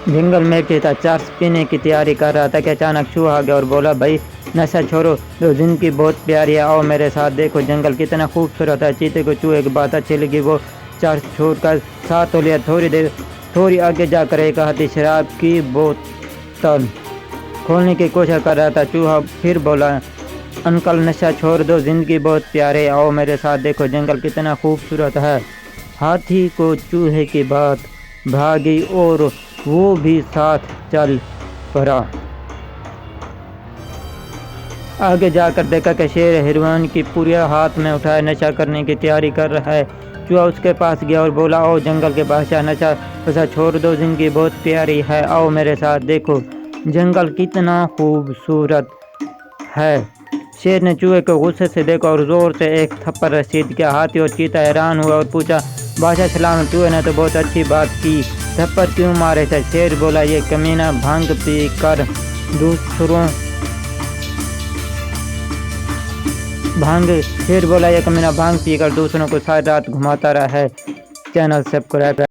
जंगल में था चरस पीने की तैयारी कर रहा था कि अचानक चूहा आ गया और बोला, भाई नशा छोड़ो, तो जिंदगी बहुत प्यारी है, आओ मेरे साथ, देखो जंगल कितना खूबसूरत है। चीते को चूहे की बात अच्छी लगी, वो चरस छोड़कर साथ हो लिया। थोड़ी आगे जाकर एक हाथी शराब की बोतल खोलने की कोशिश कर रहा था। चूहा फिर बोला, अंकल नशा छोड़ दो, जिंदगी बहुत प्यारे, आओ मेरे साथ, देखो जंगल कितना खूबसूरत है। हाथी को चूहे की बात भागी और वो भी साथ चल पड़ा। आगे जाकर देखा कि शेर हिरन की पुड़िया हाथ में उठाए नशा करने की तैयारी कर रहा है। चूहा उसके पास गया और बोला, आओ जंगल के बादशाह, नशा छोड़ दो, जिंदगी बहुत प्यारी है, आओ मेरे साथ, देखो जंगल कितना खूबसूरत है। शेर ने चूहे को गुस्से से देखा और जोर से एक थप्पड़ रसीद किया। हाथी और चीता हैरान हुआ और पूछा, बादशाह सलाम, चूहे ने तो बहुत अच्छी बात की, थप्पड़ क्यों मारे थे? शेर बोला, ये कमीना भांग पी कर दूसरों को सारी रात घुमाता रहा है। Channel subscribe